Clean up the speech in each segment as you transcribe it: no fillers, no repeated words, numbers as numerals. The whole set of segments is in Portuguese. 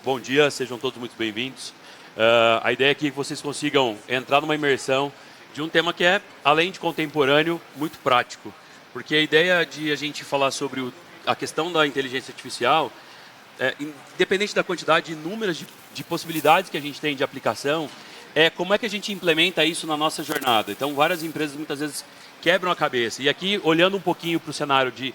Bom dia, sejam todos muito bem-vindos. A ideia aqui é que vocês consigam entrar numa imersão de um tema que é, além de contemporâneo, muito prático. Porque a ideia de a gente falar sobre a questão da inteligência artificial, independente da quantidade inúmeras de possibilidades que a gente tem de aplicação, é como é que a gente implementa isso na nossa jornada. Então, várias empresas muitas vezes quebram a cabeça. E aqui, olhando um pouquinho para o cenário de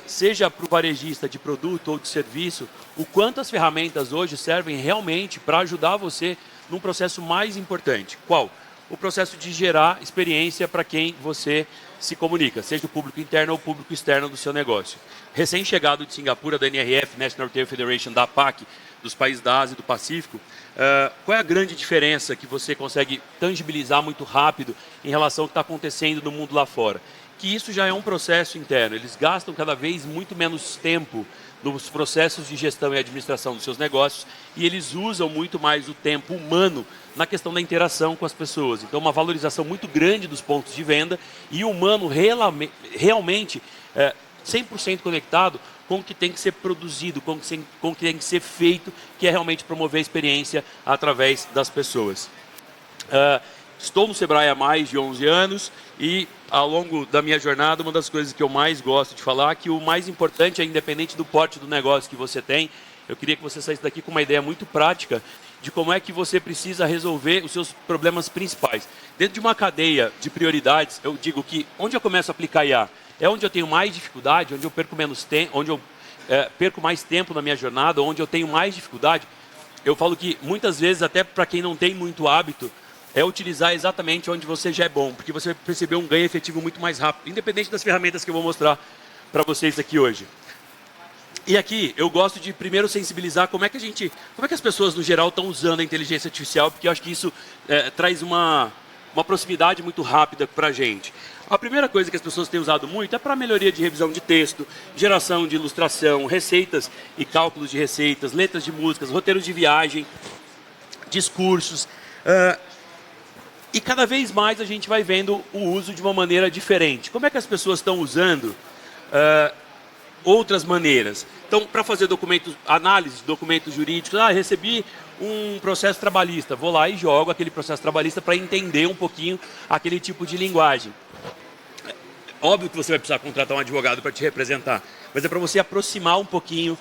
seja para o varejista de produto ou de serviço, o quanto as ferramentas hoje servem realmente para ajudar você num processo mais importante. Qual? O processo de gerar experiência para quem você se comunica, seja o público interno ou o público externo do seu negócio. Recém-chegado de Singapura, da NRF, National Retail Federation, da APAC, dos países da Ásia e do Pacífico, qual é a grande diferença que você consegue tangibilizar muito rápido em relação ao que está acontecendo no mundo lá fora? Que isso já é um processo interno. Eles gastam cada vez muito menos tempo nos processos de gestão e administração dos seus negócios e eles usam muito mais o tempo humano na questão da interação com as pessoas. Então, uma valorização muito grande dos pontos de venda e o humano realmente 100% conectado com o que tem que ser produzido, com o que tem que ser feito, que é realmente promover a experiência através das pessoas. Estou no Sebrae há mais de 11 anos e, ao longo da minha jornada, uma das coisas que eu mais gosto de falar é que o mais importante é, independente do porte do negócio que você tem, eu queria que você saísse daqui com uma ideia muito prática de como é que você precisa resolver os seus problemas principais. Dentro de uma cadeia de prioridades, eu digo que onde eu começo a aplicar IA é onde eu tenho mais dificuldade, onde eu perco menos tempo, onde eu perco mais tempo na minha jornada, onde eu tenho mais dificuldade. Eu falo que muitas vezes, até para quem não tem muito hábito, é utilizar exatamente onde você já é bom, porque você vai perceber um ganho efetivo muito mais rápido, independente das ferramentas que eu vou mostrar para vocês aqui hoje. E aqui eu gosto de primeiro sensibilizar como é que as pessoas no geral estão usando a inteligência artificial, porque eu acho que isso traz uma proximidade muito rápida para a gente. A primeira coisa que as pessoas têm usado muito é para melhoria de revisão de texto, geração de ilustração, receitas e cálculos de receitas, letras de músicas, roteiros de viagem, discursos. E cada vez mais a gente vai vendo o uso de uma maneira diferente. Como é que as pessoas estão usando outras maneiras? Então, para fazer análise de documentos jurídicos, recebi um processo trabalhista, vou lá e jogo aquele processo trabalhista para entender um pouquinho aquele tipo de linguagem. Óbvio que você vai precisar contratar um advogado para te representar, mas é para você aproximar um pouquinho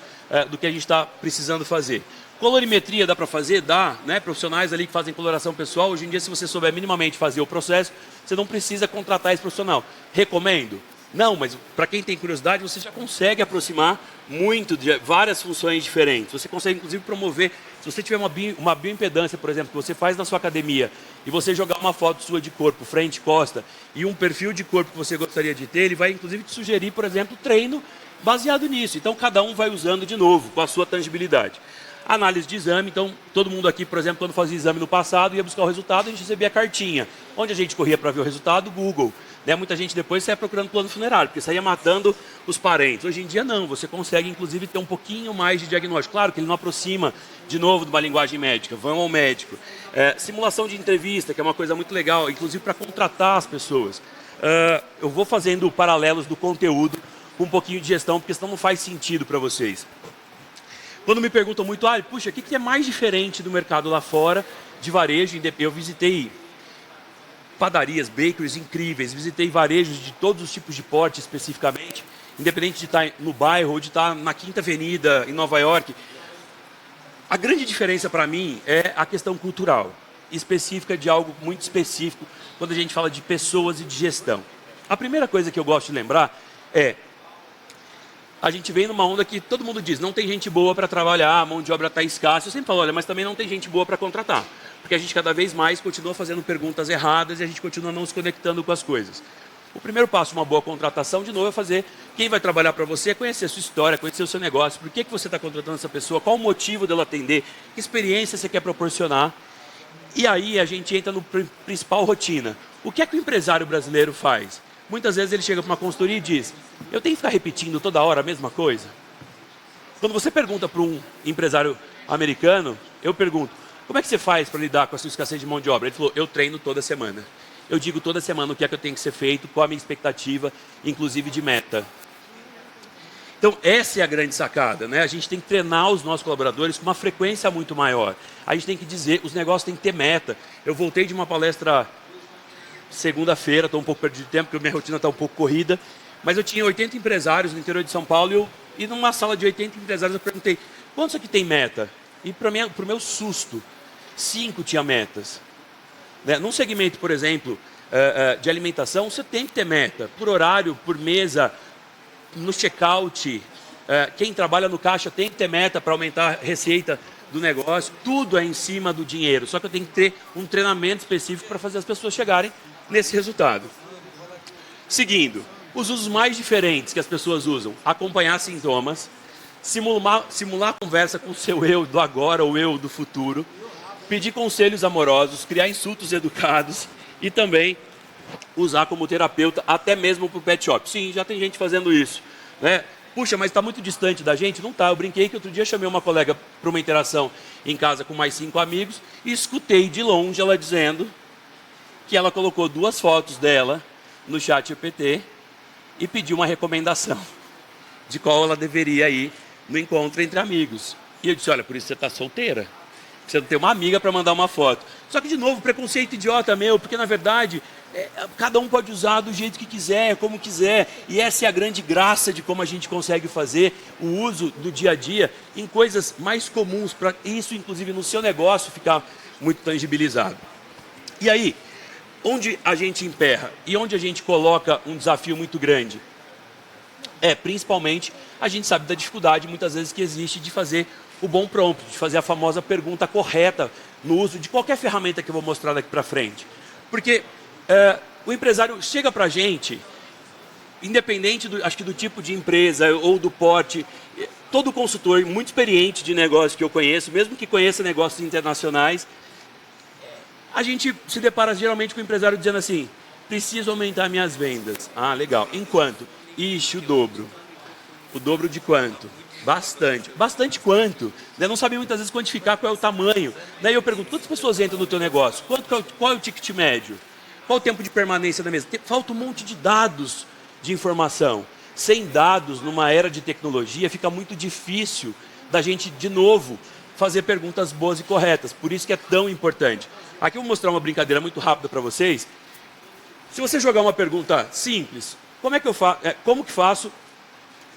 do que a gente está precisando fazer. Colorimetria dá para fazer? Dá, né? Profissionais ali que fazem coloração pessoal, hoje em dia, se você souber minimamente fazer o processo, você não precisa contratar esse profissional. Recomendo? Não, mas para quem tem curiosidade, você já consegue aproximar muito de várias funções diferentes. Você consegue, inclusive, promover, se você tiver uma bioimpedância, por exemplo, que você faz na sua academia, e você jogar uma foto sua de corpo, frente e costa, e um perfil de corpo que você gostaria de ter, ele vai, inclusive, te sugerir, por exemplo, treino baseado nisso. Então, cada um vai usando de novo, com a sua tangibilidade. Análise de exame, então todo mundo aqui, por exemplo, quando fazia exame no passado, ia buscar o resultado, a gente recebia a cartinha. Onde a gente corria para ver o resultado? Google. Né? Muita gente depois saía procurando plano funerário, porque saía matando os parentes. Hoje em dia não, você consegue inclusive ter um pouquinho mais de diagnóstico. Claro que ele não aproxima, de novo, de uma linguagem médica, vão ao médico. Simulação de entrevista, que é uma coisa muito legal, inclusive para contratar as pessoas. Eu vou fazendo paralelos do conteúdo com um pouquinho de gestão, porque senão não faz sentido para vocês. Quando me perguntam muito, puxa, o que é mais diferente do mercado lá fora de varejo? Eu visitei padarias, bakeries incríveis, visitei varejos de todos os tipos de porte especificamente, independente de estar no bairro ou de estar na Quinta Avenida, em Nova York. A grande diferença para mim é a questão cultural, específica de algo muito específico, quando a gente fala de pessoas e de gestão. A primeira coisa que eu gosto de lembrar é, a gente vem numa onda que todo mundo diz, não tem gente boa para trabalhar, a mão de obra está escassa. Eu sempre falo, olha, mas também não tem gente boa para contratar. Porque a gente cada vez mais continua fazendo perguntas erradas e a gente continua não se conectando com as coisas. O primeiro passo de uma boa contratação, de novo, é fazer quem vai trabalhar para você, é conhecer a sua história, conhecer o seu negócio, por que você está contratando essa pessoa, qual o motivo dela atender, que experiência você quer proporcionar. E aí a gente entra no principal rotina. O que é que o empresário brasileiro faz? Muitas vezes ele chega para uma consultoria e diz, eu tenho que ficar repetindo toda hora a mesma coisa? Quando você pergunta para um empresário americano, eu pergunto, como é que você faz para lidar com a sua escassez de mão de obra? Ele falou, eu treino toda semana. Eu digo toda semana o que é que eu tenho que ser feito, qual a minha expectativa, inclusive de meta. Então, essa é a grande sacada, né? A gente tem que treinar os nossos colaboradores com uma frequência muito maior. A gente tem que dizer, os negócios têm que ter meta. Eu voltei de uma palestra segunda-feira, estou um pouco perdido de tempo, porque minha rotina está um pouco corrida, mas eu tinha 80 empresários no interior de São Paulo e numa sala de 80 empresários eu perguntei, quantos aqui tem meta? E para o meu susto, 5 tinha metas. Né? Num segmento, por exemplo, de alimentação, você tem que ter meta, por horário, por mesa, no check-out, quem trabalha no caixa tem que ter meta para aumentar a receita do negócio, tudo é em cima do dinheiro, só que eu tenho que ter um treinamento específico para fazer as pessoas chegarem nesse resultado. Seguindo, os usos mais diferentes que as pessoas usam, acompanhar sintomas, simular conversa com o seu eu do agora ou eu do futuro, pedir conselhos amorosos, criar insultos educados e também usar como terapeuta, até mesmo para o pet shop. Sim, já tem gente fazendo isso. Né? Puxa, mas está muito distante da gente? Não está. Eu brinquei que outro dia chamei uma colega para uma interação em casa com mais 5 amigos e escutei de longe ela dizendo que ela colocou 2 fotos dela no chat GPT e pediu uma recomendação de qual ela deveria ir no encontro entre amigos. E eu disse, olha, por isso você está solteira. Você não tem uma amiga para mandar uma foto. Só que, de novo, preconceito idiota meu, porque, na verdade, cada um pode usar do jeito que quiser, como quiser. E essa é a grande graça de como a gente consegue fazer o uso do dia a dia em coisas mais comuns, para isso, inclusive, no seu negócio ficar muito tangibilizado. E aí, onde a gente emperra e onde a gente coloca um desafio muito grande? Principalmente, a gente sabe da dificuldade, muitas vezes, que existe de fazer o bom prompt, de fazer a famosa pergunta correta no uso de qualquer ferramenta que eu vou mostrar daqui para frente. Porque o empresário chega para a gente, independente acho que do tipo de empresa ou do porte, todo consultor muito experiente de negócio que eu conheço, mesmo que conheça negócios internacionais, a gente se depara geralmente com o empresário dizendo assim, preciso aumentar minhas vendas. Ah, legal. Em quanto? Ixi, o dobro. O dobro de quanto? Bastante. Bastante quanto? Não sabe muitas vezes quantificar qual é o tamanho. Daí eu pergunto, quantas pessoas entram no teu negócio? Qual é o ticket médio? Qual o tempo de permanência da mesa? Falta um monte de dados de informação. Sem dados, numa era de tecnologia, fica muito difícil da gente, de novo, fazer perguntas boas e corretas. Por isso que é tão importante. Aqui eu vou mostrar uma brincadeira muito rápida para vocês. Se você jogar uma pergunta simples, como que faço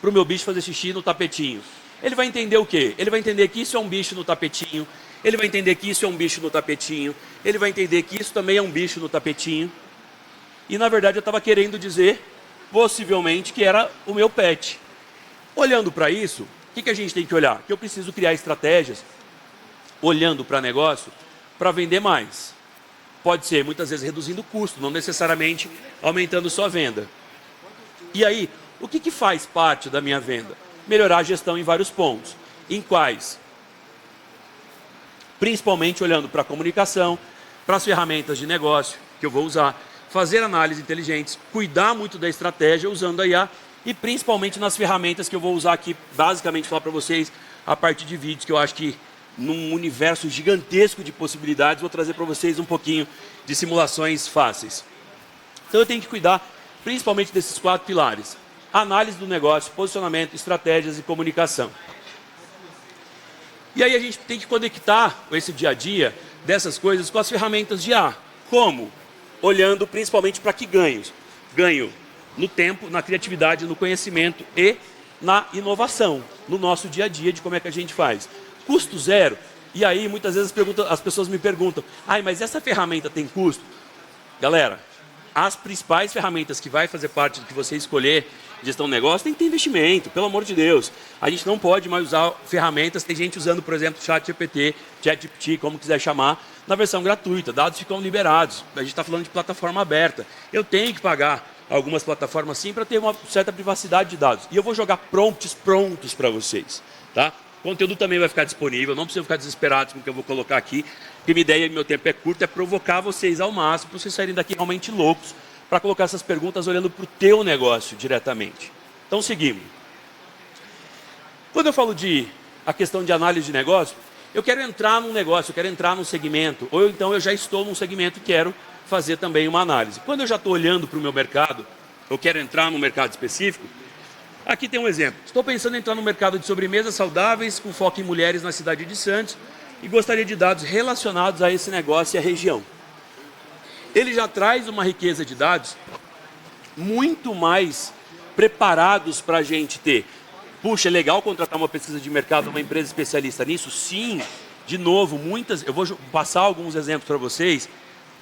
para o meu bicho fazer xixi no tapetinho? Ele vai entender o quê? Ele vai entender que isso é um bicho no tapetinho, ele vai entender que isso é um bicho no tapetinho, ele vai entender que isso também é um bicho no tapetinho. E na verdade eu estava querendo dizer, possivelmente, que era o meu pet. Olhando para isso, o que a gente tem que olhar? Que eu preciso criar estratégias, olhando para negócio, para vender mais. Pode ser, muitas vezes, reduzindo o custo, não necessariamente aumentando sua venda. E aí, o que faz parte da minha venda? Melhorar a gestão em vários pontos. Em quais? Principalmente olhando para a comunicação, para as ferramentas de negócio que eu vou usar, fazer análises inteligentes, cuidar muito da estratégia usando a IA e principalmente nas ferramentas que eu vou usar aqui, basicamente falar para vocês a partir de vídeos que eu acho que num universo gigantesco de possibilidades, vou trazer para vocês um pouquinho de simulações fáceis. Então eu tenho que cuidar principalmente desses 4 pilares. Análise do negócio, posicionamento, estratégias e comunicação. E aí a gente tem que conectar esse dia a dia dessas coisas com as ferramentas de IA. Como? Olhando principalmente para que ganhos? Ganho no tempo, na criatividade, no conhecimento e na inovação, no nosso dia a dia de como é que a gente faz. Custo zero. E aí muitas vezes as pessoas me perguntam, mas essa ferramenta tem custo? Galera, as principais ferramentas que vai fazer parte do que você escolher gestão de negócio tem que ter investimento, pelo amor de Deus. A gente não pode mais usar ferramentas, tem gente usando, por exemplo, ChatGPT, como quiser chamar, na versão gratuita, dados ficam liberados. A gente está falando de plataforma aberta. Eu tenho que pagar algumas plataformas sim para ter uma certa privacidade de dados. E eu vou jogar prompts prontos para vocês. Tá? O conteúdo também vai ficar disponível, não precisam ficar desesperados com o que eu vou colocar aqui, porque minha ideia e meu tempo é curto, é provocar vocês ao máximo, para vocês saírem daqui realmente loucos, para colocar essas perguntas olhando para o teu negócio diretamente. Então, seguimos. Quando eu falo de a questão de análise de negócio, eu quero entrar num negócio, eu quero entrar num segmento, ou então eu já estou num segmento e quero fazer também uma análise. Quando eu já estou olhando para o meu mercado, eu quero entrar num mercado específico, Aqui tem um exemplo. Estou pensando em entrar no mercado de sobremesas saudáveis com foco em mulheres na cidade de Santos e gostaria de dados relacionados a esse negócio e a região. Ele já traz uma riqueza de dados muito mais preparados para a gente ter. Puxa, é legal contratar uma pesquisa de mercado, uma empresa especialista nisso? Sim, de novo, muitas. Eu vou passar alguns exemplos para vocês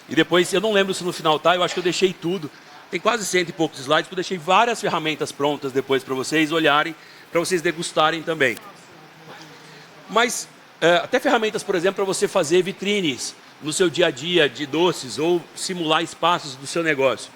e depois, eu não lembro se no final tá, eu acho que eu deixei tudo. Tem quase 100 e poucos slides, que eu deixei várias ferramentas prontas depois para vocês olharem, para vocês degustarem também. Mas, até ferramentas, por exemplo, para você fazer vitrines no seu dia a dia de doces ou simular espaços do seu negócio.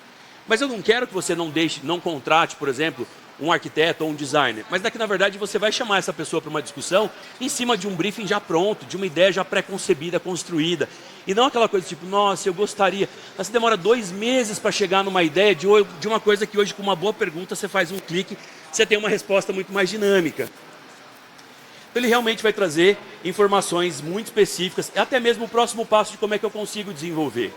Mas eu não quero que você não contrate, por exemplo, um arquiteto ou um designer. Mas daqui, na verdade, você vai chamar essa pessoa para uma discussão em cima de um briefing já pronto, de uma ideia já pré-concebida, construída. E não aquela coisa tipo, nossa, eu gostaria. Mas você demora 2 meses para chegar numa ideia de uma coisa que hoje, com uma boa pergunta, você faz um clique, você tem uma resposta muito mais dinâmica. Então, ele realmente vai trazer informações muito específicas, até mesmo o próximo passo de como é que eu consigo desenvolver.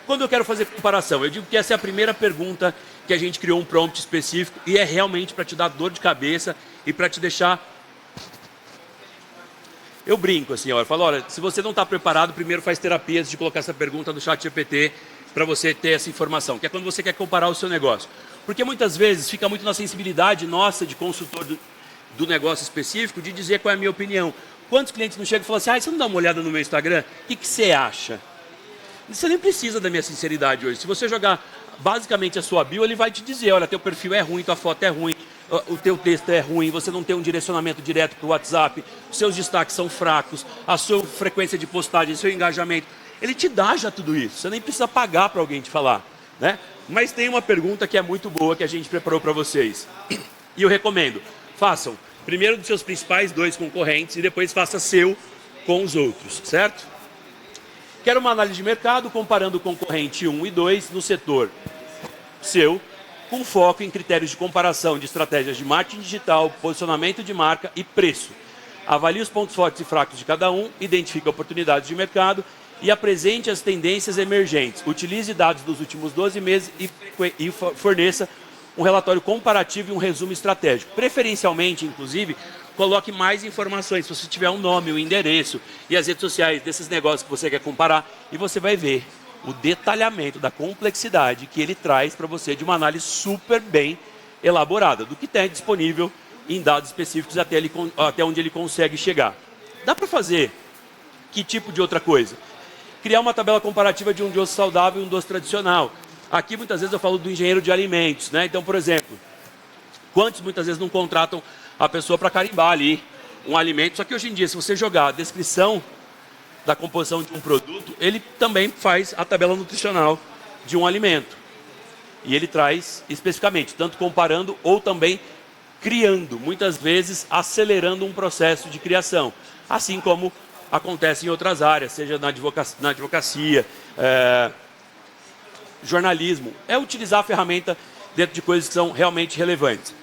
Quando eu quero fazer comparação, eu digo que essa é a primeira pergunta que a gente criou um prompt específico e é realmente para te dar dor de cabeça e para te deixar... Eu brinco assim, eu falo, olha, se você não está preparado, primeiro faz terapia antes de colocar essa pergunta no chat GPT para você ter essa informação, que é quando você quer comparar o seu negócio. Porque muitas vezes fica muito na sensibilidade nossa de consultor do negócio específico de dizer qual é a minha opinião. Quantos clientes não chegam e falam assim, você não dá uma olhada no meu Instagram? O que você acha? Você nem precisa da minha sinceridade hoje. Se você jogar basicamente a sua bio, ele vai te dizer, olha, teu perfil é ruim, tua foto é ruim, o teu texto é ruim, você não tem um direcionamento direto para o WhatsApp, os seus destaques são fracos, a sua frequência de postagem, o seu engajamento. Ele te dá já tudo isso, você nem precisa pagar para alguém te falar, né? Mas tem uma pergunta que é muito boa que a gente preparou para vocês. E eu recomendo, façam primeiro dos seus principais 2 concorrentes e depois faça seu com os outros, certo? Quero uma análise de mercado comparando o concorrente 1 e 2 no setor seu, com foco em critérios de comparação de estratégias de marketing digital, posicionamento de marca e preço. Avalie os pontos fortes e fracos de cada um, identifique oportunidades de mercado e apresente as tendências emergentes. Utilize dados dos últimos 12 meses e forneça um relatório comparativo e um resumo estratégico. Preferencialmente, inclusive, coloque mais informações, se você tiver um nome, um endereço e as redes sociais desses negócios que você quer comparar, e você vai ver o detalhamento da complexidade que ele traz para você de uma análise super bem elaborada, do que tem disponível em dados específicos até onde ele consegue chegar. Dá para fazer que tipo de outra coisa? Criar uma tabela comparativa de um doce saudável e um doce tradicional. Aqui muitas vezes eu falo do engenheiro de alimentos, né? Então, por exemplo, quantos muitas vezes não contratam a pessoa para carimbar ali um alimento? Só que hoje em dia, se você jogar a descrição da composição de um produto, ele também faz a tabela nutricional de um alimento. E ele traz especificamente, tanto comparando ou também criando, muitas vezes acelerando um processo de criação. Assim como acontece em outras áreas, seja na advocacia, jornalismo. É utilizar a ferramenta dentro de coisas que são realmente relevantes.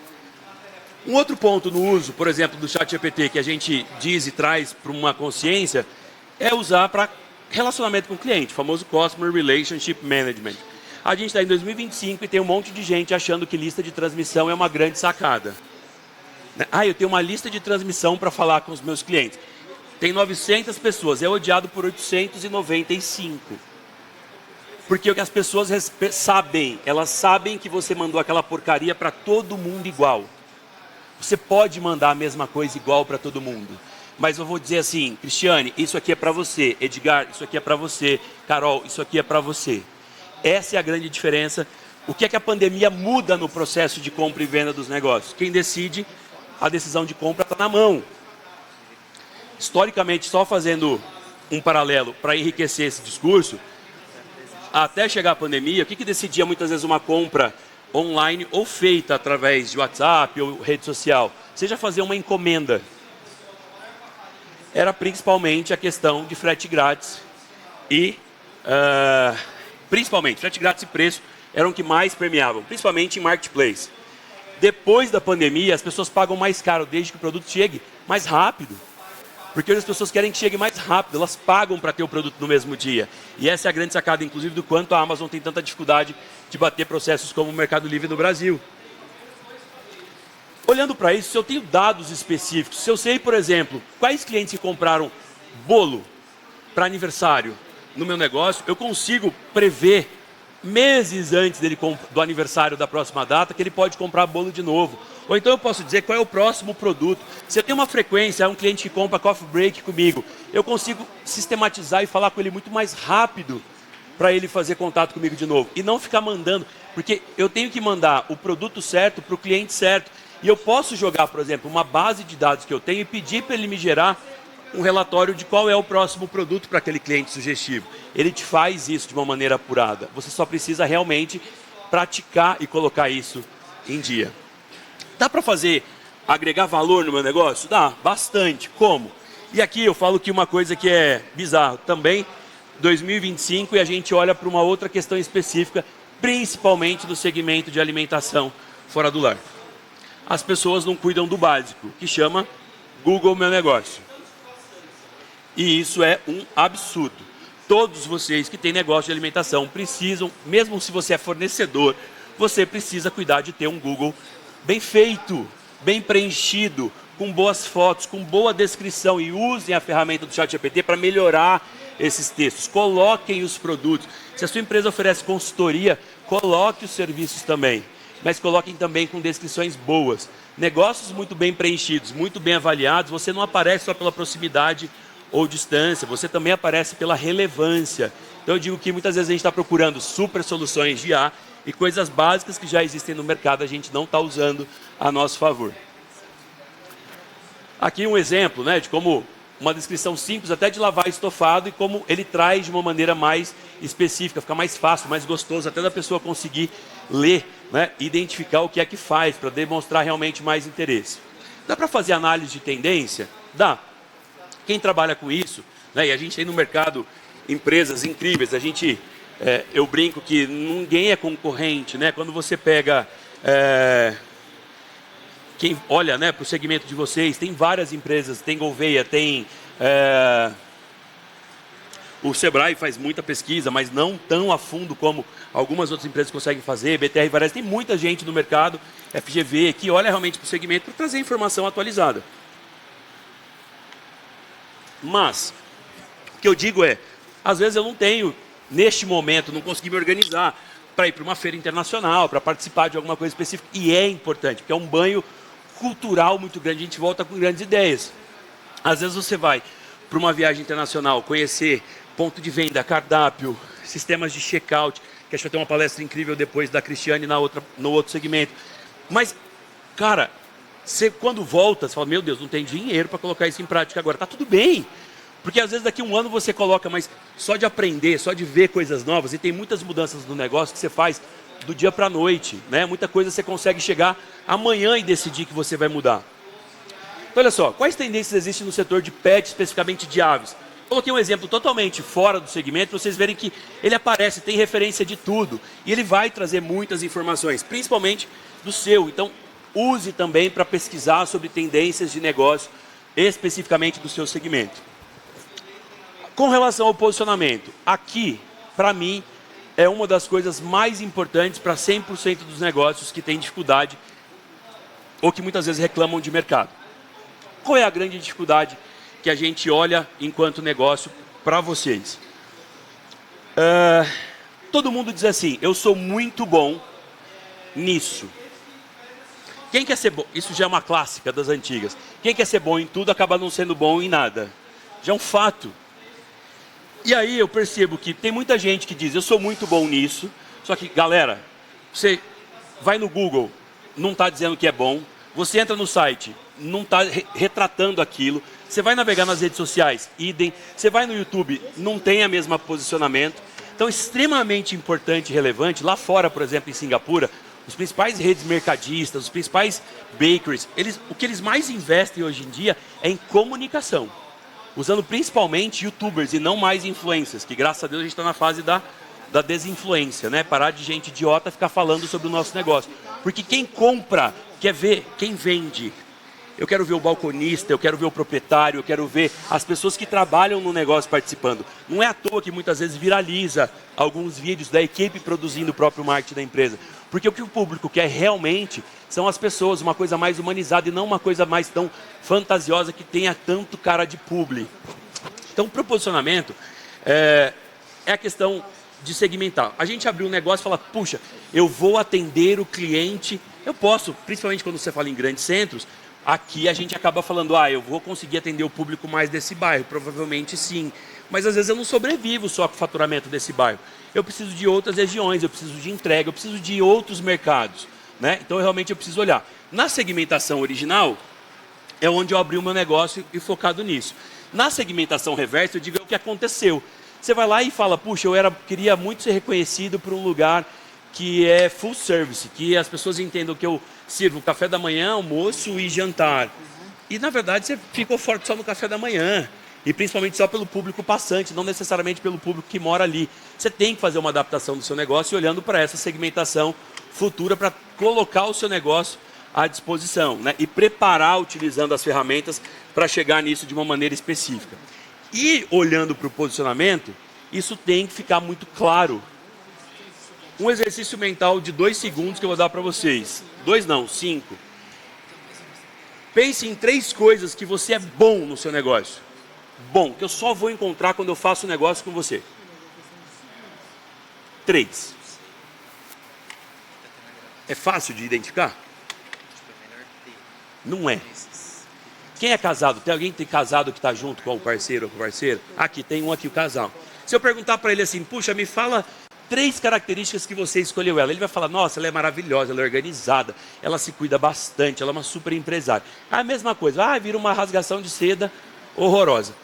Um outro ponto no uso, por exemplo, do ChatGPT, que a gente diz e traz para uma consciência, é usar para relacionamento com o cliente, o famoso Customer Relationship Management. A gente está em 2025 e tem um monte de gente achando que lista de transmissão é uma grande sacada. Eu tenho uma lista de transmissão para falar com os meus clientes. Tem 900 pessoas, é odiado por 895. Porque o que as pessoas sabem, elas sabem que você mandou aquela porcaria para todo mundo igual. Você pode mandar a mesma coisa igual para todo mundo. Mas eu vou dizer assim, Cristiane, isso aqui é para você. Edgar, isso aqui é para você. Carol, isso aqui é para você. Essa é a grande diferença. O que é que a pandemia muda no processo de compra e venda dos negócios? Quem decide, a decisão de compra está na mão. Historicamente, só fazendo um paralelo para enriquecer esse discurso, até chegar a pandemia, o que decidia muitas vezes uma compra online ou feita através de WhatsApp ou rede social? Seja fazer uma encomenda. Era principalmente a questão de frete grátis e, principalmente, frete grátis e preço eram o que mais premiavam, principalmente em marketplace. Depois da pandemia, as pessoas pagam mais caro desde que o produto chegue mais rápido. Porque hoje as pessoas querem que chegue mais rápido, elas pagam para ter o produto no mesmo dia. E essa é a grande sacada, inclusive, do quanto a Amazon tem tanta dificuldade de bater processos como o Mercado Livre no Brasil. Olhando para isso, se eu tenho dados específicos, se eu sei, por exemplo, quais clientes que compraram bolo para aniversário no meu negócio, eu consigo prever meses antes do aniversário da próxima data que ele pode comprar bolo de novo. Ou então eu posso dizer qual é o próximo produto. Se eu tenho uma frequência, um cliente que compra coffee break comigo, eu consigo sistematizar e falar com ele muito mais rápido para ele fazer contato comigo de novo. E não ficar mandando, porque eu tenho que mandar o produto certo para o cliente certo. E eu posso jogar, por exemplo, uma base de dados que eu tenho e pedir para ele me gerar um relatório de qual é o próximo produto para aquele cliente sugestivo. Ele te faz isso de uma maneira apurada. Você só precisa realmente praticar e colocar isso em dia. Dá para agregar valor no meu negócio? Dá, bastante. Como? E aqui eu falo que uma coisa que é bizarra também, 2025, e a gente olha para uma outra questão específica, principalmente do segmento de alimentação fora do lar. As pessoas não cuidam do básico, que chama Google Meu Negócio. E isso é um absurdo. Todos vocês que têm negócio de alimentação precisam, mesmo se você é fornecedor, você precisa cuidar de ter um Google bem feito, bem preenchido, com boas fotos, com boa descrição, e usem a ferramenta do ChatGPT para melhorar esses textos. Coloquem os produtos. Se a sua empresa oferece consultoria, coloque os serviços também. Mas coloquem também com descrições boas. Negócios muito bem preenchidos, muito bem avaliados, você não aparece só pela proximidade ou distância, você também aparece pela relevância. Então eu digo que muitas vezes a gente está procurando super soluções de IA e coisas básicas que já existem no mercado a gente não está usando a nosso favor. Aqui um exemplo, né, de como uma descrição simples até de lavar estofado e como ele traz de uma maneira mais específica, fica mais fácil, mais gostoso, até da pessoa conseguir ler, né, identificar o que é que faz, para demonstrar realmente mais interesse. Dá para fazer análise de tendência? Dá. Quem trabalha com isso, né, e a gente tem no mercado empresas incríveis, eu brinco que ninguém é concorrente, né, quando você pega... Quem olha, né, para o segmento de vocês, tem várias empresas, tem Gouveia, tem... o Sebrae faz muita pesquisa, mas não tão a fundo como algumas outras empresas conseguem fazer, BTR Varese, tem muita gente no mercado, FGV, que olha realmente para o segmento para trazer informação atualizada. Mas, o que eu digo é, às vezes eu não tenho, neste momento, não consegui me organizar para ir para uma feira internacional, para participar de alguma coisa específica, e é importante, porque é um banho cultural muito grande, a gente volta com grandes ideias. Às vezes você vai para uma viagem internacional, conhecer ponto de venda, cardápio, sistemas de checkout, que acho que vai ter uma palestra incrível depois da Cristiane no outro segmento. Mas, cara, você quando volta, você fala, meu Deus, não tem dinheiro para colocar isso em prática agora. Tá tudo bem, porque às vezes daqui a um ano você coloca, mas só de aprender, só de ver coisas novas, e tem muitas mudanças no negócio que você faz do dia para a noite, né? Muita coisa você consegue chegar amanhã e decidir que você vai mudar. Então, olha só, quais tendências existem no setor de pet, especificamente de aves? Coloquei um exemplo totalmente fora do segmento, para vocês verem que ele aparece, tem referência de tudo, e ele vai trazer muitas informações, principalmente do seu. Então, use também para pesquisar sobre tendências de negócio, especificamente do seu segmento. Com relação ao posicionamento, aqui, para mim, é uma das coisas mais importantes para 100% dos negócios que têm dificuldade ou que muitas vezes reclamam de mercado. Qual é a grande dificuldade que a gente olha enquanto negócio para vocês? Todo mundo diz assim, eu sou muito bom nisso. Quem quer ser bom? Isso já é uma clássica das antigas. Quem quer ser bom em tudo acaba não sendo bom em nada. Já é um fato. E aí eu percebo que tem muita gente que diz, eu sou muito bom nisso, só que, galera, você vai no Google, não está dizendo que é bom, você entra no site, não está retratando aquilo, você vai navegar nas redes sociais, idem, você vai no YouTube, não tem o mesmo posicionamento. Então, extremamente importante e relevante, lá fora, por exemplo, em Singapura, os principais redes mercadistas, os principais bakeries, o que eles mais investem hoje em dia é em comunicação. Usando principalmente youtubers e não mais influencers, que graças a Deus a gente está na fase da desinfluência, né? Parar de gente idiota ficar falando sobre o nosso negócio. Porque quem compra quer ver quem vende. Eu quero ver o balconista, eu quero ver o proprietário, eu quero ver as pessoas que trabalham no negócio participando. Não é à toa que muitas vezes viraliza alguns vídeos da equipe produzindo o próprio marketing da empresa. Porque o que o público quer realmente são as pessoas, uma coisa mais humanizada e não uma coisa mais tão fantasiosa que tenha tanto cara de publi. Então, para o posicionamento, é a questão de segmentar. A gente abriu um negócio e fala, puxa, eu vou atender o cliente. Eu posso, principalmente quando você fala em grandes centros, aqui a gente acaba falando, eu vou conseguir atender o público mais desse bairro. Provavelmente sim. Mas às vezes eu não sobrevivo só com o faturamento desse bairro. Eu preciso de outras regiões, eu preciso de entrega, eu preciso de outros mercados. Né? Então, realmente, eu preciso olhar. Na segmentação original, é onde eu abri o meu negócio e focado nisso. Na segmentação reversa, eu digo o que aconteceu. Você vai lá e fala, puxa, queria muito ser reconhecido por um lugar que é full service, que as pessoas entendam que eu sirvo café da manhã, almoço e jantar. E, na verdade, você ficou forte só no café da manhã. E principalmente só pelo público passante, não necessariamente pelo público que mora ali. Você tem que fazer uma adaptação do seu negócio e olhando para essa segmentação futura para colocar o seu negócio à disposição, né? E preparar utilizando as ferramentas para chegar nisso de uma maneira específica. E olhando para o posicionamento, isso tem que ficar muito claro. Um exercício mental de 2 segundos que eu vou dar para vocês. 2 não, 5. Pense em 3 coisas que você é bom no seu negócio. Bom, que eu só vou encontrar quando eu faço um negócio com você. 3. É fácil de identificar? Não é. Quem é casado? Tem alguém que tem casado que está junto com o parceiro ou com a parceira? Aqui, tem um aqui, o casal. Se eu perguntar para ele assim, puxa, me fala 3 características que você escolheu ela. Ele vai falar, nossa, ela é maravilhosa, ela é organizada, ela se cuida bastante, ela é uma super empresária. A mesma coisa, vira uma rasgação de seda horrorosa.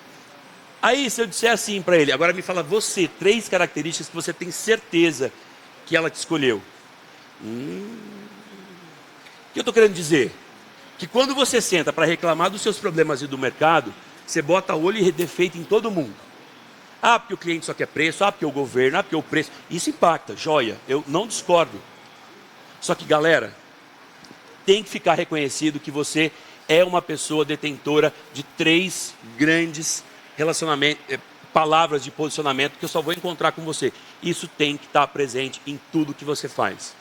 Aí, se eu disser assim para ele, agora me fala você, 3 características que você tem certeza que ela te escolheu. O que eu estou querendo dizer? Que quando você senta para reclamar dos seus problemas e do mercado, você bota olho e defeito em todo mundo. Porque o cliente só quer preço, porque o governo, porque o preço. Isso impacta, joia, eu não discordo. Só que, galera, tem que ficar reconhecido que você é uma pessoa detentora de 3 grandes palavras de posicionamento que eu só vou encontrar com você. Isso tem que estar presente em tudo que você faz.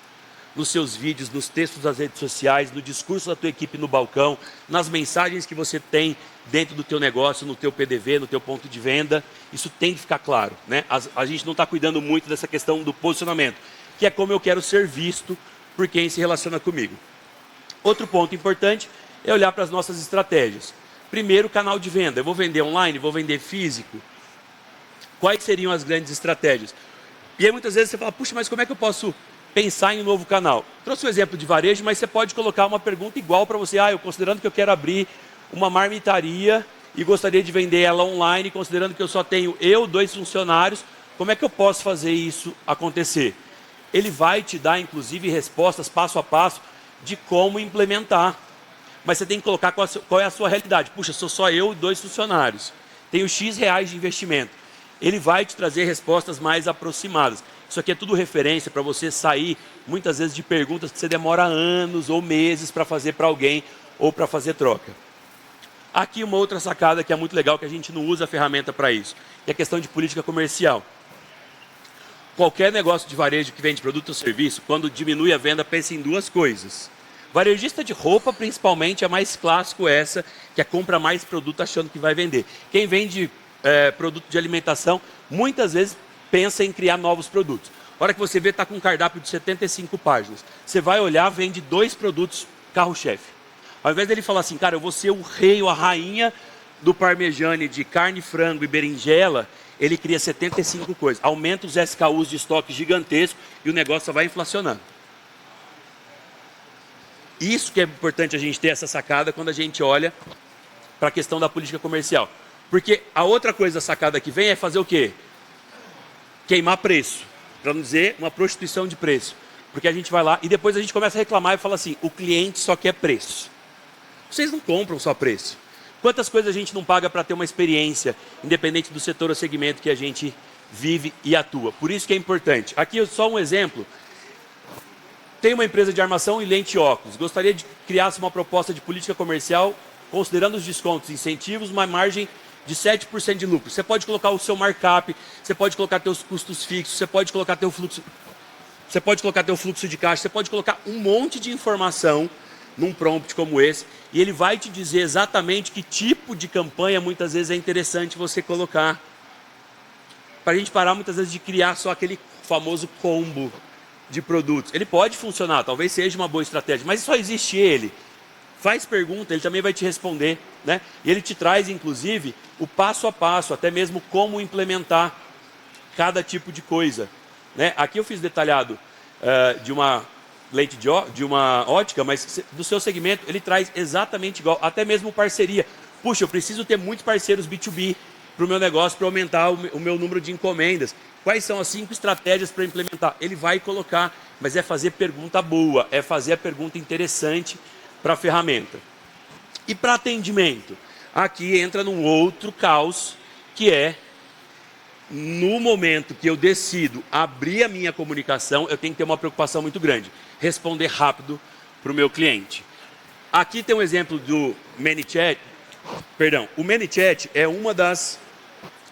Nos seus vídeos, nos textos das redes sociais, no discurso da tua equipe no balcão, nas mensagens que você tem dentro do teu negócio, no teu PDV, no teu ponto de venda. Isso tem que ficar claro, né? A gente não está cuidando muito dessa questão do posicionamento, que é como eu quero ser visto por quem se relaciona comigo. Outro ponto importante é olhar para as nossas estratégias. Primeiro, canal de venda. Eu vou vender online, vou vender físico. Quais seriam as grandes estratégias? E aí muitas vezes você fala, puxa, mas como é que eu posso pensar em um novo canal? Trouxe um exemplo de varejo, mas você pode colocar uma pergunta igual para você. Eu considerando que eu quero abrir uma marmitaria e gostaria de vender ela online, considerando que eu só tenho 2 funcionários, como é que eu posso fazer isso acontecer? Ele vai te dar, inclusive, respostas passo a passo de como implementar. Mas você tem que colocar qual é a sua realidade. Puxa, sou só eu e 2 funcionários. Tenho X reais de investimento. Ele vai te trazer respostas mais aproximadas. Isso aqui é tudo referência para você sair, muitas vezes, de perguntas que você demora anos ou meses para fazer para alguém ou para fazer troca. Aqui uma outra sacada que é muito legal, que a gente não usa a ferramenta para isso, que é a questão de política comercial. Qualquer negócio de varejo que vende produto ou serviço, quando diminui a venda, pensa em 2 coisas. Varejista de roupa, principalmente, é mais clássico essa, que é compra mais produto achando que vai vender. Quem vende produto de alimentação, muitas vezes pensa em criar novos produtos. A hora que você vê, está com um cardápio de 75 páginas. Você vai olhar, vende 2 produtos carro-chefe. Ao invés dele falar assim, cara, eu vou ser o rei ou a rainha do parmegiane de carne, frango e berinjela, ele cria 75 coisas. Aumenta os SKUs de estoque gigantesco e o negócio só vai inflacionando. Isso que é importante a gente ter essa sacada quando a gente olha para a questão da política comercial. Porque a outra coisa da sacada que vem é fazer o quê? Queimar preço. Para não dizer uma prostituição de preço. Porque a gente vai lá e depois a gente começa a reclamar e fala assim, o cliente só quer preço. Vocês não compram só preço. Quantas coisas a gente não paga para ter uma experiência, independente do setor ou segmento que a gente vive e atua. Por isso que é importante. Aqui só um exemplo. Tem uma empresa de armação e lente óculos. Gostaria de criar uma proposta de política comercial, considerando os descontos e incentivos, uma margem de 7% de lucro. Você pode colocar o seu markup, você pode colocar seus custos fixos, você pode colocar seu fluxo. você pode colocar teu fluxo de caixa, você pode colocar um monte de informação num prompt como esse, e ele vai te dizer exatamente que tipo de campanha muitas vezes é interessante você colocar. Para a gente parar muitas vezes de criar só aquele famoso combo de produtos. Ele pode funcionar, talvez seja uma boa estratégia, mas só existe ele. Faz pergunta, ele também vai te responder, né? E ele te traz, inclusive, o passo a passo, até mesmo como implementar cada tipo de coisa, né? Aqui eu fiz detalhado de uma lente de uma ótica, mas do seu segmento ele traz exatamente igual, até mesmo parceria. Puxa, eu preciso ter muitos parceiros B2B para o meu negócio, para aumentar o meu número de encomendas. Quais são as 5 estratégias para implementar? Ele vai colocar, mas é fazer pergunta boa, é fazer a pergunta interessante para a ferramenta. E para atendimento? Aqui entra num outro caos, que é, no momento que eu decido abrir a minha comunicação, eu tenho que ter uma preocupação muito grande. Responder rápido para o meu cliente. Aqui tem um exemplo do ManyChat. Perdão, o ManyChat é uma das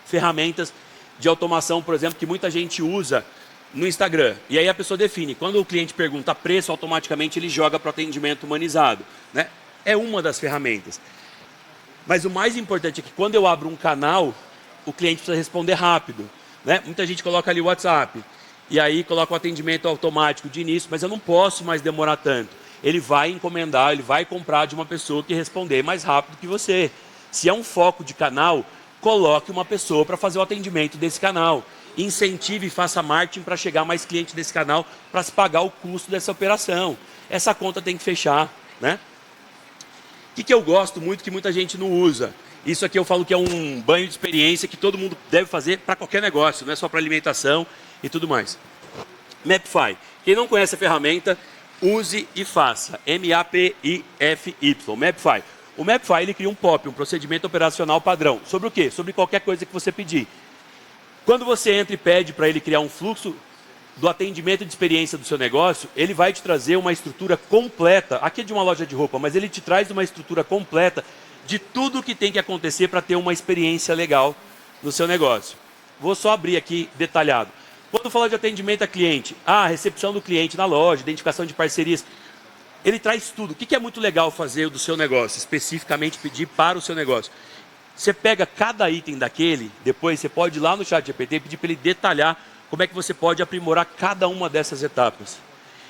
ferramentas de automação, por exemplo, que muita gente usa no Instagram. E aí a pessoa define. Quando o cliente pergunta preço, automaticamente ele joga para o atendimento humanizado, né? É uma das ferramentas. Mas o mais importante é que quando eu abro um canal, o cliente precisa responder rápido, né? Muita gente coloca ali o WhatsApp, e aí coloca o atendimento automático de início, mas eu não posso mais demorar tanto. Ele vai encomendar, ele vai comprar de uma pessoa que responder mais rápido que você. Se é um foco de canal, coloque uma pessoa para fazer o atendimento desse canal. Incentive e faça marketing para chegar mais cliente desse canal, para se pagar o custo dessa operação. Essa conta tem que fechar, né? O que eu gosto muito, que muita gente não usa? Isso aqui eu falo que é um banho de experiência que todo mundo deve fazer para qualquer negócio, não é só para alimentação e tudo mais. Mapify. Quem não conhece a ferramenta, use e faça. M-A-P-I-F-Y. Mapify. O Mapify ele cria um POP, um procedimento operacional padrão. Sobre o quê? Sobre qualquer coisa que você pedir. Quando você entra e pede para ele criar um fluxo do atendimento de experiência do seu negócio, ele vai te trazer uma estrutura completa. Aqui é de uma loja de roupa, mas ele te traz uma estrutura completa de tudo o que tem que acontecer para ter uma experiência legal no seu negócio. Vou só abrir aqui detalhado. Quando fala de atendimento a cliente, recepção do cliente na loja, identificação de parcerias, ele traz tudo. O que é muito legal fazer do seu negócio, especificamente pedir para o seu negócio? Você pega cada item daquele, depois você pode ir lá no ChatGPT e pedir para ele detalhar como é que você pode aprimorar cada uma dessas etapas.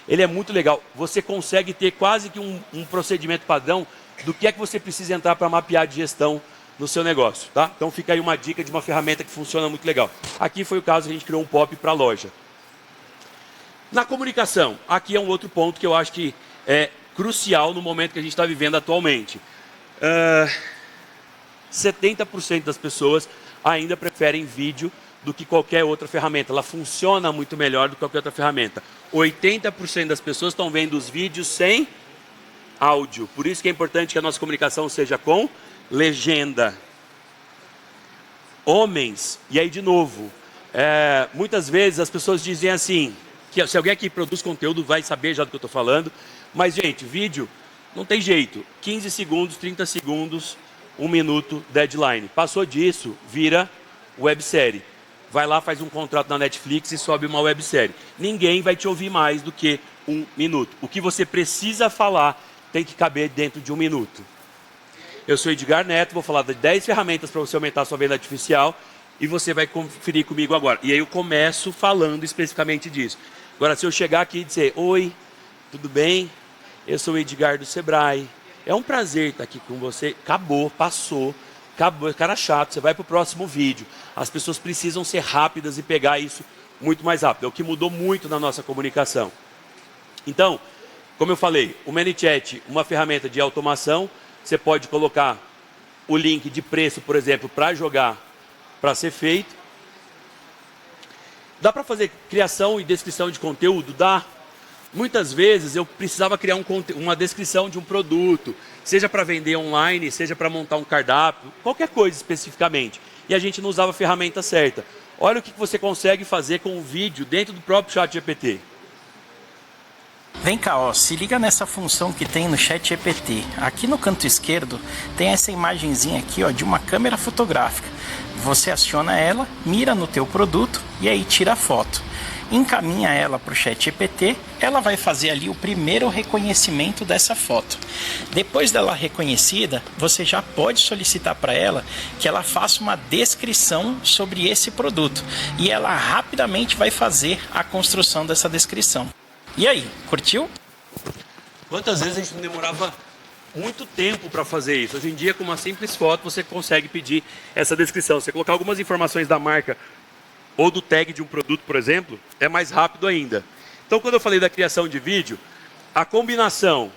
Ele é muito legal. Você consegue ter quase que um procedimento padrão do que é que você precisa entrar para mapear de gestão no seu negócio, tá? Então fica aí uma dica de uma ferramenta que funciona muito legal. Aqui foi o caso que a gente criou um POP para a loja. Na comunicação, aqui é um outro ponto que eu acho que é crucial no momento que a gente está vivendo atualmente. 70% das pessoas ainda preferem vídeo do que qualquer outra ferramenta. Ela funciona muito melhor do que qualquer outra ferramenta. 80% das pessoas estão vendo os vídeos sem áudio. Por isso que é importante que a nossa comunicação seja com legenda. Homens, e aí de novo, muitas vezes as pessoas dizem assim, que se alguém aqui produz conteúdo vai saber já do que eu estou falando, mas gente, vídeo não tem jeito, 15 segundos, 30 segundos, 1 minuto, deadline. Passou disso, vira websérie. Vai lá, faz um contrato na Netflix e sobe uma websérie. Ninguém vai te ouvir mais do que 1 minuto. O que você precisa falar tem que caber dentro de 1 minuto. Eu sou Edgar Neto, vou falar de 10 ferramentas para você aumentar a sua venda artificial e você vai conferir comigo agora. E aí eu começo falando especificamente disso. Agora, se eu chegar aqui e dizer, oi, tudo bem? Eu sou o Edgar do Sebrae. É um prazer estar aqui com você. Acabou, passou. Acabou, cara chato, você vai para o próximo vídeo. As pessoas precisam ser rápidas e pegar isso muito mais rápido. É o que mudou muito na nossa comunicação. Então, como eu falei, o ManyChat, uma ferramenta de automação, você pode colocar o link de preço, por exemplo, para jogar, para ser feito. Dá para fazer criação e descrição de conteúdo? Dá. Muitas vezes eu precisava criar uma descrição de um produto, seja para vender online, seja para montar um cardápio, qualquer coisa especificamente. E a gente não usava a ferramenta certa. Olha o que você consegue fazer com um vídeo dentro do próprio ChatGPT. Vem cá, ó, se liga nessa função que tem no ChatGPT. Aqui no canto esquerdo tem essa imagenzinha aqui, ó, de uma câmera fotográfica. Você aciona ela, mira no teu produto e aí tira a foto. encaminha ela para o ChatGPT, ela vai fazer ali o primeiro reconhecimento dessa foto. Depois dela reconhecida, você já pode solicitar para ela que ela faça uma descrição sobre esse produto e ela rapidamente vai fazer a construção dessa descrição. E aí, curtiu? Quantas vezes a gente não demorava muito tempo para fazer isso? Hoje em dia, com uma simples foto, você consegue pedir essa descrição. Você colocar algumas informações da marca ou do tag de um produto, por exemplo, é mais rápido ainda. Então, quando eu falei da criação de vídeo, a combinação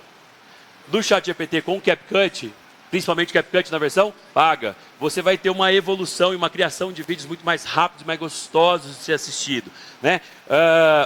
do ChatGPT com o CapCut, principalmente o CapCut na versão paga, você vai ter uma evolução e uma criação de vídeos muito mais rápidos, mais gostosos de ser assistido, né?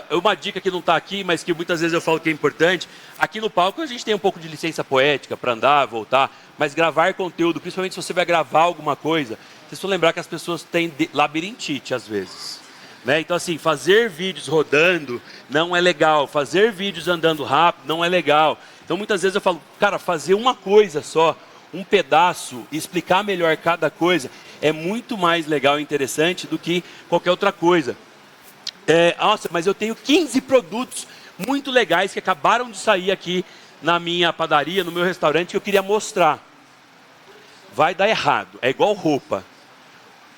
Uma dica que não está aqui, mas que muitas vezes eu falo que é importante, aqui no palco a gente tem um pouco de licença poética para andar, voltar, mas gravar conteúdo, principalmente se você vai gravar alguma coisa, vocês precisam lembrar que as pessoas têm labirintite às vezes, né? Então assim, fazer vídeos rodando não é legal, fazer vídeos andando rápido não é legal. Então muitas vezes eu falo, cara, fazer uma coisa só, um pedaço, explicar melhor cada coisa, é muito mais legal e interessante do que qualquer outra coisa. Nossa, mas eu tenho 15 produtos muito legais que acabaram de sair aqui na minha padaria, no meu restaurante, que eu queria mostrar. Vai dar errado, é igual roupa.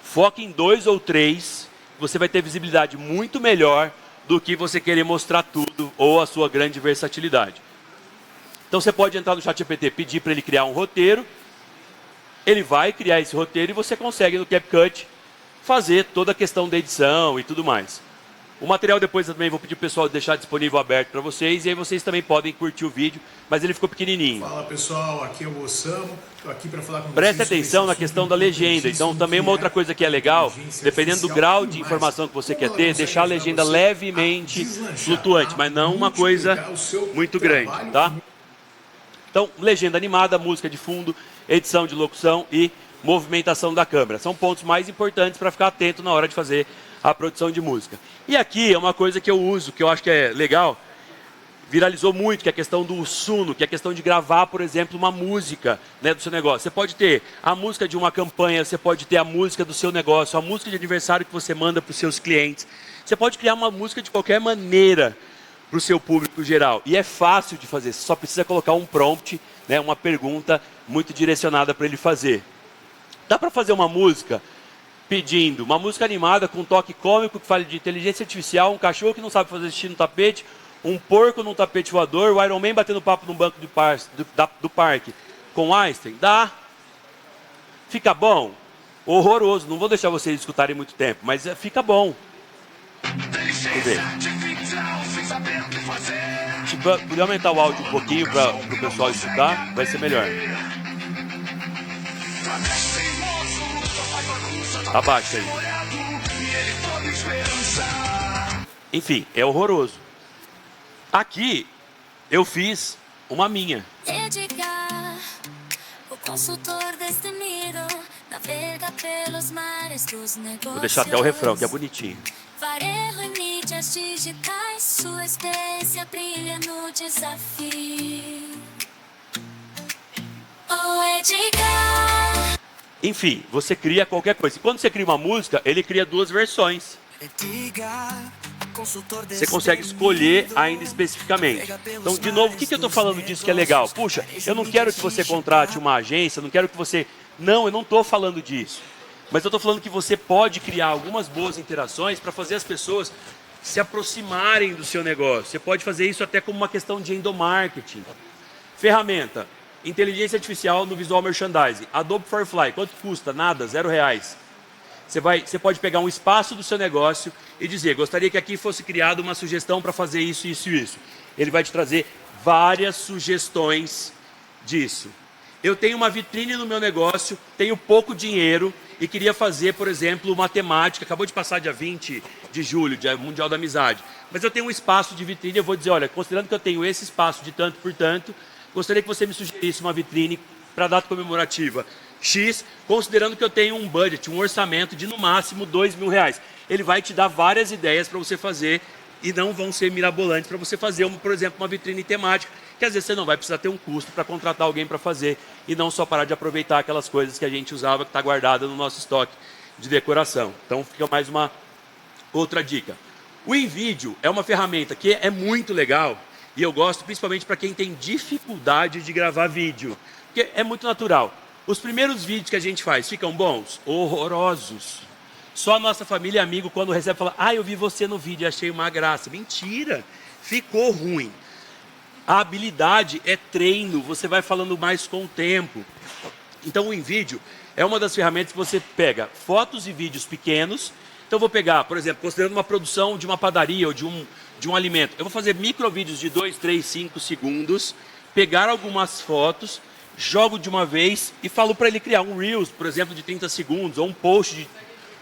Foque em 2 ou 3, você vai ter visibilidade muito melhor do que você querer mostrar tudo ou a sua grande versatilidade. Então você pode entrar no ChatGPT, pedir para ele criar um roteiro, ele vai criar esse roteiro e você consegue no CapCut fazer toda a questão da edição e tudo mais. O material depois também vou pedir para o pessoal deixar disponível aberto para vocês e aí vocês também podem curtir o vídeo, mas ele ficou pequenininho. Fala pessoal, aqui é o Osamu, estou aqui para falar com vocês. Preste atenção na questão da legenda, então também uma outra coisa que é legal, dependendo do grau de informação que você quer ter, deixar a legenda levemente flutuante, mas não uma coisa muito grande, tá? Então, legenda animada, música de fundo, edição de locução e movimentação da câmera. São pontos mais importantes para ficar atento na hora de fazer a produção de música. E aqui é uma coisa que eu uso, que eu acho que é legal, viralizou muito, que é a questão do Suno, que é a questão de gravar, por exemplo, uma música, né, do seu negócio. Você pode ter a música de uma campanha, você pode ter a música do seu negócio, a música de aniversário que você manda para os seus clientes. Você pode criar uma música de qualquer maneira para o seu público geral. E é fácil de fazer, você só precisa colocar um prompt, né, uma pergunta muito direcionada para ele fazer. Dá para fazer uma música pedindo uma música animada com um toque cômico que fale de inteligência artificial, um cachorro que não sabe fazer xixi no tapete, um porco num tapete voador, o Iron Man batendo papo num banco do parque com Einstein? Dá. Fica bom? Horroroso. Não vou deixar vocês escutarem muito tempo, mas fica bom. Quer ver? Se puder aumentar o áudio um pouquinho para o pessoal escutar, vai ser melhor. Abaixa aí. Enfim, é horroroso. Aqui eu fiz uma minha. Vou deixar até o refrão, que é bonitinho. Farelo em mídias digitais, sua experiência brilha no desafio. Oh, Edgar. Enfim, você cria qualquer coisa. E quando você cria uma música, ele cria 2 versões. Você consegue escolher ainda especificamente. Então, de novo, o que eu estou falando disso que é legal? Puxa, eu não quero que você contrate uma agência, não quero que você... Não, eu não estou falando disso. Mas eu estou falando que você pode criar algumas boas interações para fazer as pessoas se aproximarem do seu negócio. Você pode fazer isso até como uma questão de endomarketing. Ferramenta. Inteligência artificial no visual merchandising. Adobe Firefly, quanto custa? Nada, R$0. Você pode pegar um espaço do seu negócio e dizer, gostaria que aqui fosse criada uma sugestão para fazer isso, isso e isso. Ele vai te trazer várias sugestões disso. Eu tenho uma vitrine no meu negócio, tenho pouco dinheiro e queria fazer, por exemplo, uma temática. Acabou de passar dia 20 de julho, Dia Mundial da Amizade. Mas eu tenho um espaço de vitrine e eu vou dizer, olha, considerando que eu tenho esse espaço de tanto por tanto, gostaria que você me sugerisse uma vitrine para a data comemorativa X, considerando que eu tenho um budget, um orçamento de no máximo R$2.000. Ele vai te dar várias ideias para você fazer e não vão ser mirabolantes para você fazer, por exemplo, uma vitrine temática, que às vezes você não vai precisar ter um custo para contratar alguém para fazer e não só parar de aproveitar aquelas coisas que a gente usava, que está guardada no nosso estoque de decoração. Então fica mais uma outra dica. O InVideo é uma ferramenta que é muito legal e eu gosto principalmente para quem tem dificuldade de gravar vídeo, porque é muito natural. Os primeiros vídeos que a gente faz ficam bons? Horrorosos. Só a nossa família e amigo, quando recebe, fala: eu vi você no vídeo e achei uma graça. Mentira, ficou ruim. A habilidade é treino, você vai falando mais com o tempo. Então o InVideo é uma das ferramentas que você pega fotos e vídeos pequenos. Então eu vou pegar, por exemplo, considerando uma produção de uma padaria ou de um alimento. Eu vou fazer microvídeos de 2, 3, 5 segundos, pegar algumas fotos, jogo de uma vez e falo para ele criar um Reels, por exemplo, de 30 segundos, ou um post,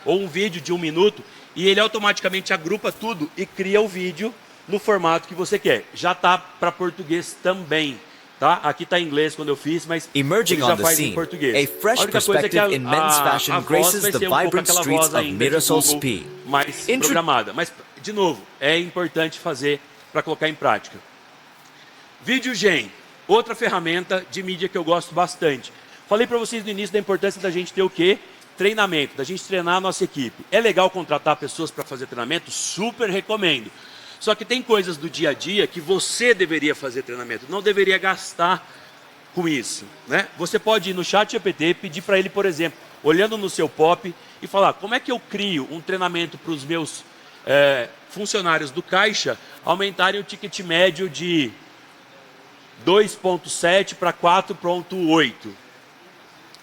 ou um vídeo de 1 minuto, e ele automaticamente agrupa tudo e cria o vídeo no formato que você quer. Já está para português também. Tá? Aqui está em inglês quando eu fiz, mas Emerging ele on já the faz scene, em português. a fresh A única coisa é que perspective in men's fashion a voz graces vai the ser um pouco vibrant aquela streets voz of ainda de Mirassol Google, Speed. mais programada. Mas, de novo, é importante fazer para colocar em prática. VideoGen, outra ferramenta de mídia que eu gosto bastante. Falei para vocês no início da importância da gente ter o quê? Treinamento, da gente treinar a nossa equipe. É legal contratar pessoas para fazer treinamento? Super recomendo. Só que tem coisas do dia a dia que você deveria fazer treinamento, não deveria gastar com isso, né? Você pode ir no ChatGPT, pedir para ele, por exemplo, olhando no seu POP e falar: como é que eu crio um treinamento para os meus funcionários do caixa aumentarem o ticket médio de 2.7 para 4.8.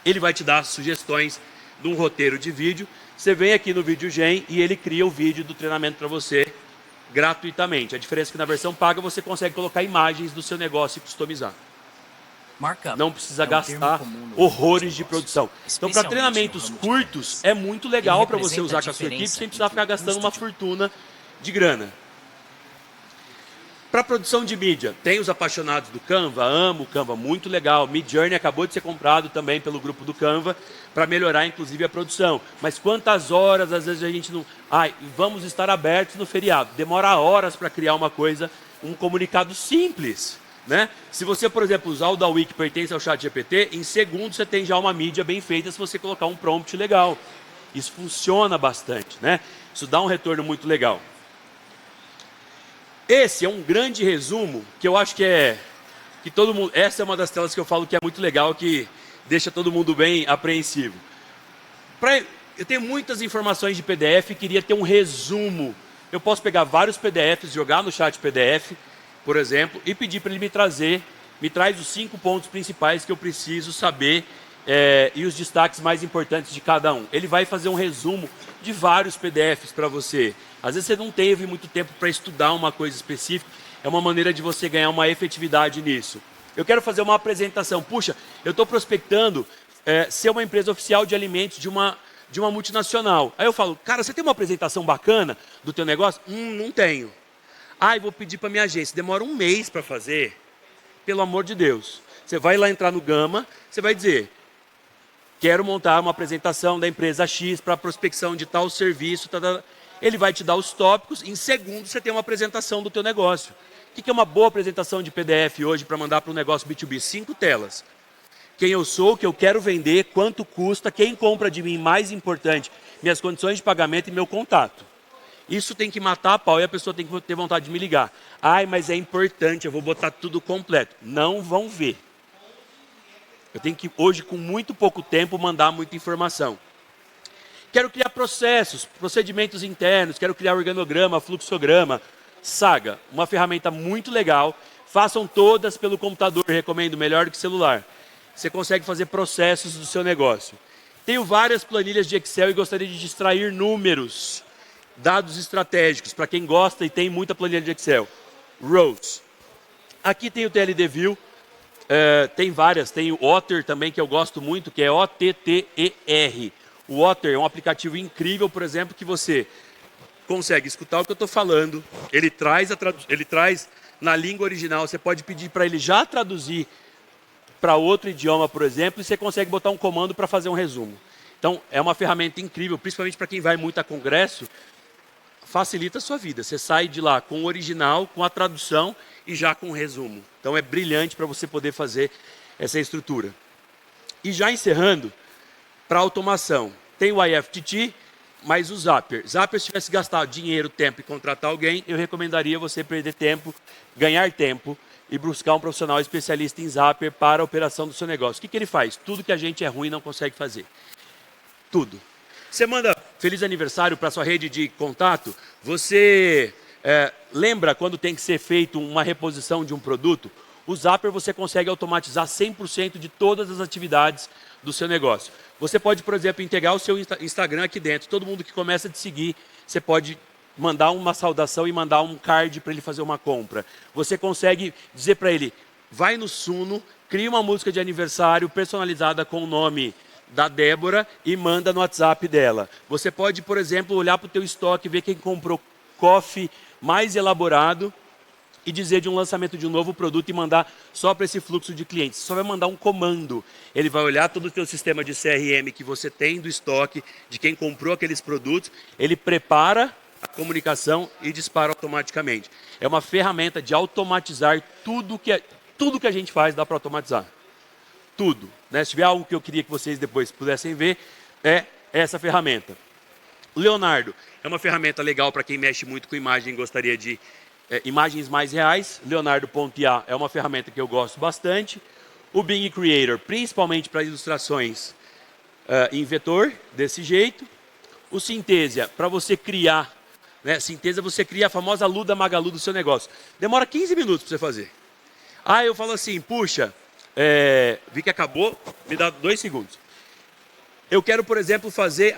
Ele vai te dar sugestões de um roteiro de vídeo. Você vem aqui no VideoGen e ele cria o vídeo do treinamento para você gratuitamente. A diferença é que na versão paga você consegue colocar imagens do seu negócio e customizar. Não precisa gastar horrores de produção. Então, para treinamentos curtos, é muito legal para você usar com a sua equipe sem precisar ficar gastando uma fortuna de grana. Para produção de mídia, tem os apaixonados do Canva, amo o Canva, muito legal. Midjourney acabou de ser comprado também pelo grupo do Canva para melhorar, inclusive, a produção. Mas quantas horas, às vezes, a gente não... vamos estar abertos no feriado. Demora horas para criar uma coisa, um comunicado simples, né? Se você, por exemplo, usar o da Wiki que pertence ao ChatGPT, em segundos você tem já uma mídia bem feita se você colocar um prompt legal. Isso funciona bastante, né? Isso dá um retorno muito legal. Esse é um grande resumo que eu acho que todo mundo... Essa é uma das telas que eu falo que é muito legal, que deixa todo mundo bem apreensivo. Eu tenho muitas informações de PDF e queria ter um resumo. Eu posso pegar vários PDFs, jogar no chat PDF, por exemplo, e pedir para ele me traz os 5 pontos principais que eu preciso saber e os destaques mais importantes de cada um. Ele vai fazer um resumo de vários PDFs para você. Às vezes você não teve muito tempo para estudar uma coisa específica, é uma maneira de você ganhar uma efetividade nisso. Eu quero fazer uma apresentação. Puxa, eu estou prospectando ser uma empresa oficial de alimentos de uma multinacional. Aí eu falo: cara, você tem uma apresentação bacana do teu negócio? Não tenho. Eu vou pedir para minha agência. Demora 1 mês para fazer. Pelo amor de Deus. Você vai lá entrar no Gama, você vai dizer: quero montar uma apresentação da empresa X para prospecção de tal serviço. Ele vai te dar os tópicos, em segundos você tem uma apresentação do teu negócio. O que é uma boa apresentação de PDF hoje para mandar para um negócio B2B? 5 telas. Quem eu sou, o que eu quero vender, quanto custa, quem compra de mim, mais importante, minhas condições de pagamento e meu contato. Isso tem que matar a pau e a pessoa tem que ter vontade de me ligar. Mas é importante, eu vou botar tudo completo. Não vão ver. Eu tenho que, hoje, com muito pouco tempo, mandar muita informação. Quero criar processos, procedimentos internos, quero criar organograma, fluxograma, Saga, uma ferramenta muito legal. Façam todas pelo computador, recomendo, melhor do que celular. Você consegue fazer processos do seu negócio. Tenho várias planilhas de Excel e gostaria de extrair números, dados estratégicos, para quem gosta e tem muita planilha de Excel. Rows. Aqui tem o TLD View, tem várias, tem o Otter também, que eu gosto muito, que é OTTER. O Otter é um aplicativo incrível, por exemplo, que você consegue escutar o que eu estou falando, ele traz na língua original, você pode pedir para ele já traduzir para outro idioma, por exemplo, e você consegue botar um comando para fazer um resumo. Então, é uma ferramenta incrível, principalmente para quem vai muito a congresso, facilita a sua vida. Você sai de lá com o original, com a tradução e já com o resumo. Então, é brilhante para você poder fazer essa estrutura. E já encerrando, para automação, tem o IFTT, Mas o Zapier, se tivesse gastado dinheiro, tempo e contratar alguém, eu recomendaria você perder tempo, ganhar tempo e buscar um profissional especialista em Zapier para a operação do seu negócio. O que ele faz? Tudo que a gente é ruim não consegue fazer. Tudo. Você manda feliz aniversário para sua rede de contato, você lembra quando tem que ser feito uma reposição de um produto? O Zapier você consegue automatizar 100% de todas as atividades do seu negócio. Você pode, por exemplo, integrar o seu Instagram aqui dentro. Todo mundo que começa a te seguir, você pode mandar uma saudação e mandar um card para ele fazer uma compra. Você consegue dizer para ele, vai no Suno, cria uma música de aniversário personalizada com o nome da Débora e manda no WhatsApp dela. Você pode, por exemplo, olhar para o teu estoque, ver quem comprou coffee mais elaborado e dizer de um lançamento de um novo produto e mandar só para esse fluxo de clientes. Você só vai mandar um comando. Ele vai olhar todo o teu sistema de CRM que você tem do estoque, de quem comprou aqueles produtos, ele prepara a comunicação e dispara automaticamente. É uma ferramenta de automatizar tudo que a gente faz, dá para automatizar. Tudo. Né? Se tiver algo que eu queria que vocês depois pudessem ver, é essa ferramenta. O Leonardo é uma ferramenta legal para quem mexe muito com imagem e gostaria de imagens mais reais. Leonardo.ia é uma ferramenta que eu gosto bastante. O Bing Creator, principalmente para ilustrações em vetor, desse jeito. O Synthesia, para você criar. Né? Synthesia, você cria a famosa Luda Magalu do seu negócio. Demora 15 minutos para você fazer. Ah, eu falo assim, puxa, vi que acabou, me dá 2 segundos. Eu quero, por exemplo, fazer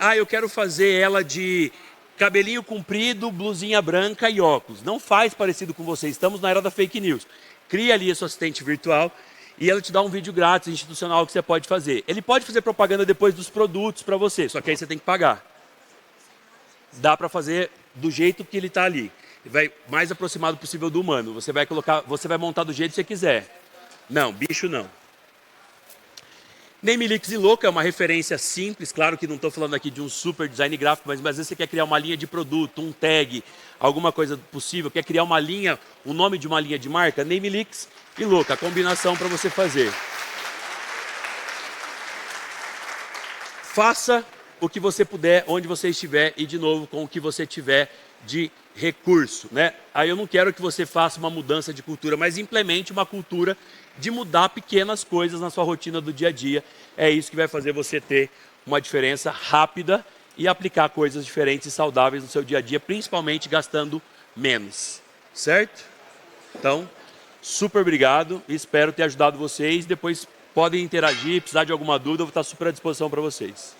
ela de cabelinho comprido, blusinha branca e óculos. Não faz parecido com você, estamos na era da fake news. Cria ali a sua assistente virtual e ela te dá um vídeo grátis institucional que você pode fazer. Ele pode fazer propaganda depois dos produtos para você, só que aí você tem que pagar. Dá para fazer do jeito que ele está ali. Vai mais aproximado possível do humano. Você vai montar do jeito que você quiser. Não, bicho não. Namelix e Louca é uma referência simples, claro que não estou falando aqui de um super design gráfico, mas às vezes você quer criar uma linha de produto, um tag, alguma coisa possível, quer criar uma linha, o nome de uma linha de marca, Namelix e Louca, a combinação para você fazer. Faça o que você puder, onde você estiver e de novo com o que você tiver de recurso, né? Aí eu não quero que você faça uma mudança de cultura, mas implemente uma cultura de mudar pequenas coisas na sua rotina do dia a dia. É isso que vai fazer você ter uma diferença rápida e aplicar coisas diferentes e saudáveis no seu dia a dia, principalmente gastando menos, certo? Então, super obrigado, espero ter ajudado vocês. Depois podem interagir, precisar de alguma dúvida, eu vou estar super à disposição para vocês.